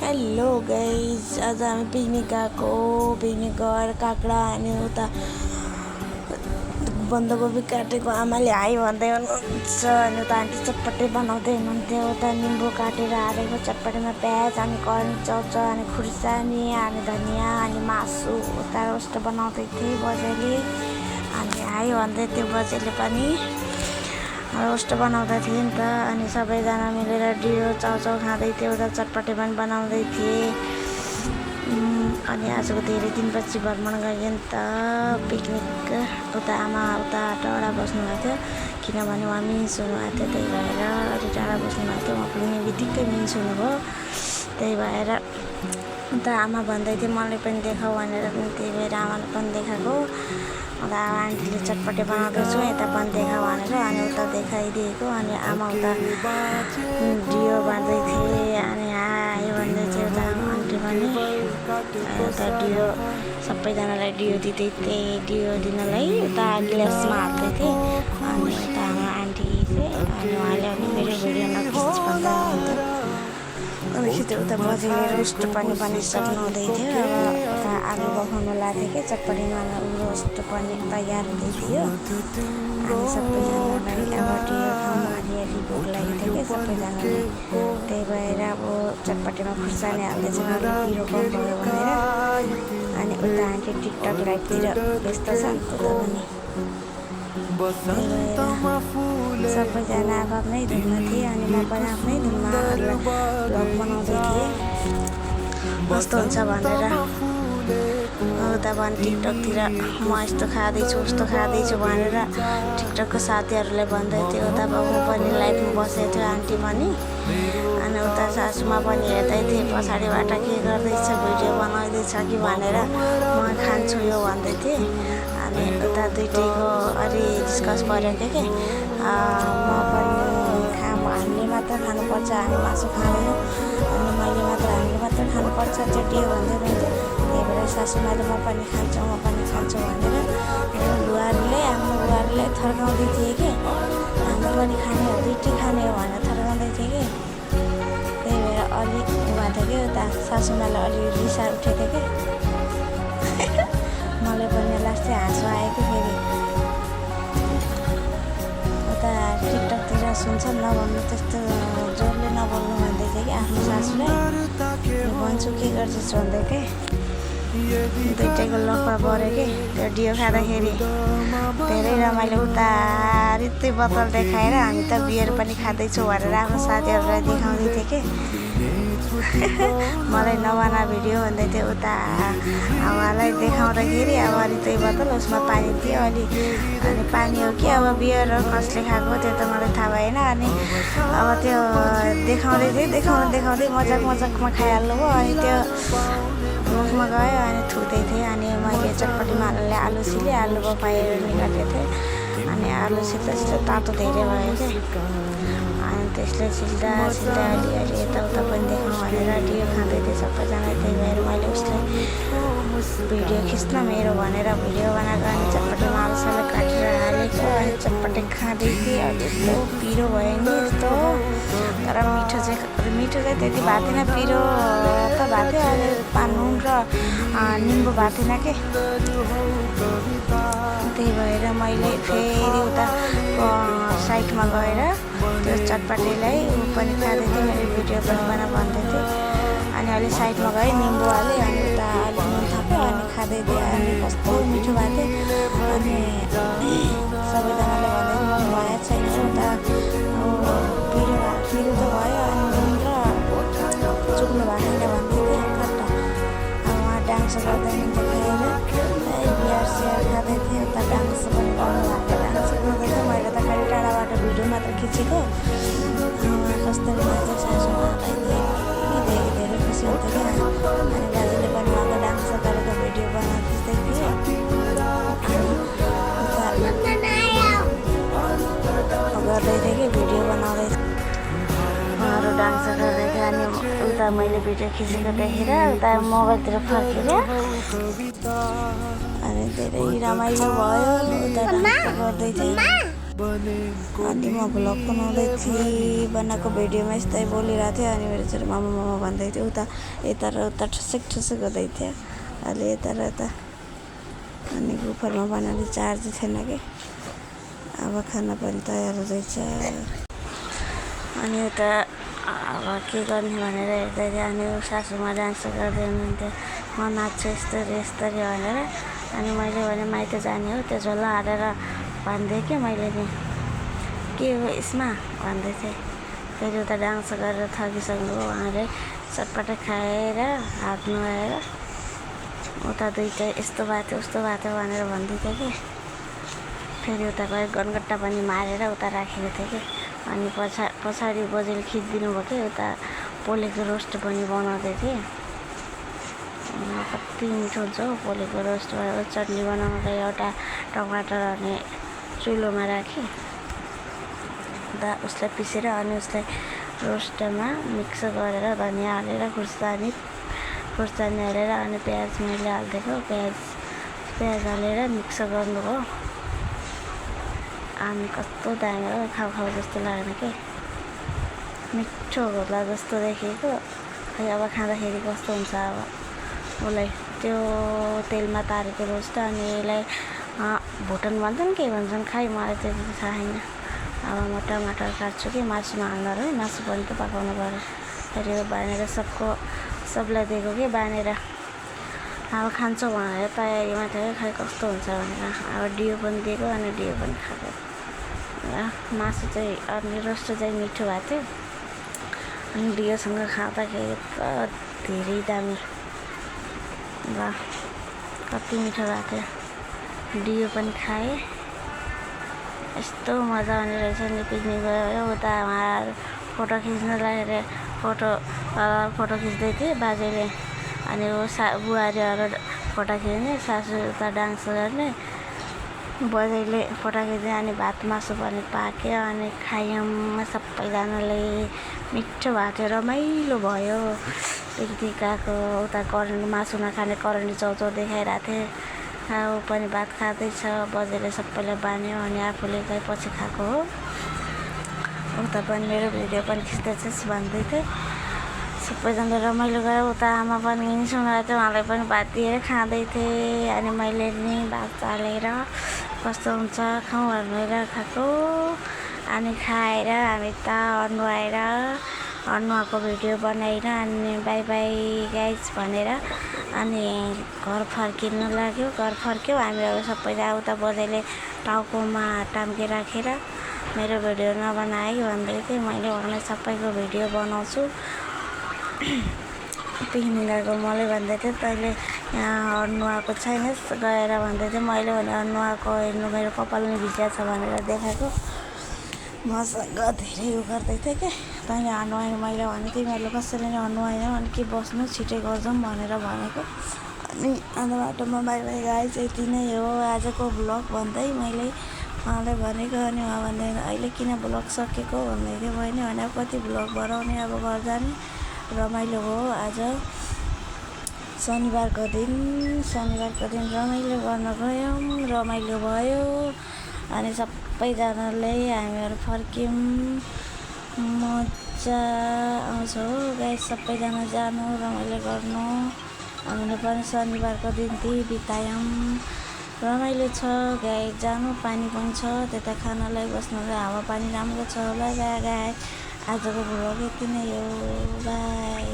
Hello guys, आज हामी picnic गएर काँक्रा अनि उता बन्दकोपी काटेको आमाले हाई भन्दै हुनुहुन्छ अनि उता आन्टी चटपटे बनाउँदै हुनुहुन्थ्यो। उता निम्बु काटेर हालेको चटपटेमा प्याज अनि करेन्ट चाउचाउ अनि खुर्सानी अनि धनियाँ अनि मासु उता रोस्ट बनाउँदै थिएँ बजेले अनि हाई भन्दै थियो बजेले पनि रोस्ट बनाउँदै थिएँ नि त। अनि सबैजना मिलेर डियो चाउचाउ खाँदै थियो, उता चटपटे पनि बनाउँदै थिएँ। अनि आजको धेरै दिनपछि भ्रमण गऱ्यो नि त पिकनिक। उता आमा उता टाढा बस्नुभएको थियो किनभने उहाँ मिन्स हुनुभएको थियो, त्यही भएर अलि टाढा बस्नुभएको थियो। उहाँ पुग्ने बित्तिकै मिन्स हुनुभयो, त्यही भएर उता आमा भन्दै थियो मलाई पनि देखाऊ भनेर, त्यही भएर आमाले पनि देखाएको। उता आन्टीले चटपटे बनाउँदैछु यता पनि देखा भनेर अनि उता देखाइदिएको। अनि आमा उता डियो बाँध्दै थिएँ अनि हाई भन्दै थियो उता आन्टी पनि। उता डियो सबैजनालाई डियो दिँदै थिएँ, डियो दिनलाई उता ग्लासमा हाल्दै थिएँ। अनि उता हाम्रो आन्टी चाहिँ अनि उहाँले अनि मेरो भिडियो नखिच भन्दा हुन्थ्यो। अनिखेरि उता बजेले रोस्ट पनि बनिसक्नु हुँदै थियो। अब उता आलु पकाउनु लाग्थ्यो कि चटपटीमा रोस्ट पनि तयार हुँदै थियो। अनि सबैजनालाई अब डियो खाउँ अलि भोक लागेको थियो कि सबैजनालाई, त्यही भएर अब चटपटीमा खुर्सानी हाल्दैछ पिरो कम भयो भनेर। अनि उता आन्टी टिकटक लाइभतिर व्यस्त छन् उता पनि, सबैजना आफ्नै धुनमा थिएँ अनि म पनि आफ्नै धुनमा भ्लग बनाउँदै थिएँ कस्तो हुन्छ भनेर। उता पनि टिकटकतिर म यस्तो खाँदैछु उस्तो खाँदैछु भनेर टिकटकको साथीहरूलाई भन्दै थियो। उता म पनि लाइभमा बसेको थियो आन्टी पनि। अनि उता सासूमा पनि हेर्दै थिएँ पछाडिबाट के गर्दैछ भिडियो बनाउँदैछ कि भनेर, म खान्छु यो भन्दै थिएँ। अनि उता दुइटैको अलि डिस्कस पऱ्यो कि म पनि हामीले मात्र खानुपर्छ, हामी मासु खाँदैनौँ अनि मैले मात्र हामीले मात्र खानुपर्छ चटियो भन्दै हुन्थ्यो। त्यही भएर सासूमाले म पनि खान्छु भनेर आफ्नो बुहारीले थर्काउँदै थिएँ कि हामी पनि खाने हो दुइटै खाने हो भनेर थर्काउँदै थिएँ कि, त्यही भएर अलिक भएको थियो कि उता सासूमालाई अलि रिसा उठेको थियो कि मलाई पनि लास्टै हाँसो आयो कि फेरि। उता टिकटकतिर सुन्छन् नभन्नु त्यस्तो जोडले नबोल्नु भन्दै थियो कि आफ्नो सासूलाई, भन्छु के गर्छस् भन्दै थिएँ। दुइटैको लफडा पऱ्यो कि त्यो डियो खाँदाखेरि धेरै रमाइलो। उता रित्तै बोतल देखाएर हामी त बियर पनि खाँदैछौँ भनेर आफ्नो साथीहरूलाई देखाउँदै थिएँ कि मलाई नबना भिडियो भन्दै थियो। उता उहाँलाई देखाउँदाखेरि अब रित्तै बोतल उसमा पानी थियो अनि पानी हो कि अब बियर हो कसले खाएको त्यो त मलाई थाहा भएन। अनि अब त्यो देखाउँदै थिएँ देखाउँदै मजाकमा खाइहाल्नु भयो। अनि त्यो मुखमा गयो अनि थुक्दै थिएँ। अनि मैले चटपटीमा आलु छिलेँ, आलु बफाएर निकालेको थिएँ। अनि आलु छिल्दा तातो धेरै भयो क्या, अनि त्यसले छिल्दा अलि यताउता पनि देखाउँ भनेर डियो खाँदै थिएँ सबैजना। त्यही भएर मैले उसलाई भिडियो खिच्न मेरो भनेर भिडियो बनाएको अनि चटपटीमा आलुसालु काटेर हालेको अनि चटपटे खाँदै थिएँ। अब यस्तो पिरो भयो नि यस्तो, तर मिठो चाहिँ त्यति भएको थिएन, पिरो त भएको थियो। अहिले नुन र निम्बु भएको थिएन कि, त्यही भएर मैले फेरि उता साइडमा गएर त्यो चटपटेलाई पनि खाँदै थिएँ, मैले भिडियो पनि भन्दै थिएँ। अनि अलि साइडमा गएँ निम्बु हालेँ अनि उता अलिक नुन थप्यो अनि खाँदै थिएँ। अनि कस्तो मिठो भएको थियो। अनि सबैजनाले भन्दै थियो भएको छैन उता पिरो त भयो अनि नुन र चुक्नु भएको छैन भन्दै थियो खट्टा। अब उहाँ डान्स गर्दैन देखाएर बिहार सिहार खाँदै थिएँ। उता डान्स पनि गर्नु भएको डान्स गर्दै थियो। मैले त खालि टाढाबाट भिडियो मात्र खिचेको। उहाँ कस्तरी नाच्यो सासूमालाई धेरै खुसी हुन्थ्यो क्या। अनि दाजुले पनि उहाँको डान्स गरेको भिडियो बनाउँदै थिएँ। गर्दै थिएँ कि भिडियो बनाउँदै उहाँहरू डान्स गर्दै थियो। अनि उता मैले भिडियो खिचेको देखेर उता मोबाइलतिर फर्केर अनि धेरै रमाइलो भयो। उता डान्स गर्दै थिएँ। अनि म भ्लग बनाउँदै थिएँ बनाएको भिडियोमा यस्तै बोलिरहेको थिएँ अनि मेरो छोरी मामा मामा भन्दै थियो उता यता र उता ठुसुक गर्दै थियो अहिले यता र यता अनि गुफरमा बनाउने चार्ज थिएन कि अब खाना पनि तयार हुँदैछ अनि उता अब के गर्ने भनेर हेर्दै थिएँ अनि सासूमा डान्स गर्दै हुनुहुन्थ्यो म नाच्छु यस्तरी भनेर अनि मैले भने माइत जाने हो त्यो झोला हालेर भन्दै कि मैले नि के हो यसमा भन्दै थिएँ फेरि उता डान्स गरेर थकिसक्नुभयो उहाँले चटपट खाएर हात नुहाएर उता दुईटा यस्तो भएको थियो उस्तो भएको थियो भनेर भन्दै थियो कि फेरि उता गएर गनगट्टा पनि मारेर उता राखेको थियो कि अनि पछाडि बोजूले खिचिदिनु भयो कि उता पोलेको रोस्ट पनि बनाउँदै थिएँ कति मिठो हुन्छ हौ पोलेको रोस्ट चटनी बनाउनलाई एउटा टमाटर अनि चुलोमा राखेँ उसलाई पिसेर अनि उसलाई रोस्टमा मिक्स गरेर धनियाँ हालेर खुर्सानी हालेर अनि प्याज मैले हालिदिएको प्याज हालेर मिक्स गर्नुभयो अनि कस्तो दामी हो खाउ जस्तो लागेन कि मिठो होला जस्तो देखेको खै अब खाँदाखेरि कस्तो हुन्छ अब उसलाई त्यो तेलमा तारेको रोस्ट अनि यसलाई भुटन भन्छन् के भन्छन् खै मलाई त्यति थाहा छैन अब म टमाटर काट्छु कि मासुमा हाल्नु र मासु पनि त पकाउनु पऱ्यो फेरि बानेर सबलाई दिएको कि बानेर अब खान्छौ भनेर तयारीमा थियो खै कस्तो हुन्छ भनेर अब डियो पनि दिएको अनि डियो पनि खाएको मासु चाहिँ अनि रोस्ट चाहिँ मिठो भएको थियो अनि डियोसँग खाँदाखेरि त धेरै दामी ल कति मिठो भएको थियो डियो पनि खाएँ यस्तो मजा आउने रहेछ नि पिकनिक गयो उता उहाँहरू फोटो खिच्न लागेर फोटो खिच्दै थिएँ बाजेले अनि बुहारीहरू फोटो खिच्ने सासू उता डान्स गर्ने बजाइले फोटो खिच्ने अनि भात मासु पनि पाक्यो अनि खायौँ सबैजनाले मिठो भएको थियो रमाइलो भयो पिकनिक आएको उता करेन्ट मासु नखाने करेन्ट चाउचाउ देखाइरहेको थिएँ ऊ पनि भात खाँदैछ बजेले सबैलाई बान्यो अनि आफूले चाहिँ पछि खाएको हो उता पनि मेरो भिडियो पनि खिच्दैछस् भन्दै थियो सबैजना रमाइलो गयो उता आमा पनि सुनाएको थियो उहाँलाई पनि भात दिएर खाँदै थिएँ अनि मैले नि भात हालेर कस्तो हुन्छ खाउँ भनेर खाएको अनि खाएर हामी त अनुहाको भिडियो बनाएर अनि बाई बाई गाइज भनेर अनि घर फर्क्यौँ हामीहरू सबैजना उता बजाइले टाउकोमा टाम्के राखेर मेरो भिडियो नबनाए भन्दै थिएँ मैले उहाँलाई सबैको भिडियो बनाउँछु पिकनिक गएको मलाई भन्दै थियो तैँले यहाँ अनुहाको छैनस् गएर भन्दै थियो मैले भने अनुहाको हेर्नु मेरो कपाल पनि भिजा छ भनेर देखाएको मसँग धेरै उ गर्दै थियो कि तैँले अनुहाएन मैले भने तिमीहरूले कसैले नै अनुहाएन अनि के बस्नु छिटै गर्छौँ भनेर भनेको अनि अन्त बाटोमा बाई बाई गाइस यति नै हो आजको भ्लग भन्दै मैले उहाँलाई भनेको अनि उहाँ भन्दैन अहिले किन भ्लग सकेको भन्दै थियो बहिनी भने अब कति भ्लग बनाउने अब घर जाने रमाइलो हो आज शनिबारको दिन रमाइलो गर्न गयौँ रमाइलो भयो अनि सबैजनाले हामीहरू फर्क्यौँ मजा आउँछ हो गाइस सबैजना जानु रमाइलो गर्नु हामीले पनि शनिबारको दिन त्यही बितायौँ रमाइलो छ गाइस जानु पानी पनि छ त्यता खानालाई बस्नुलाई हावापानी राम्रो छ होला गाइस आजको भ्लग यति नै हो बाई।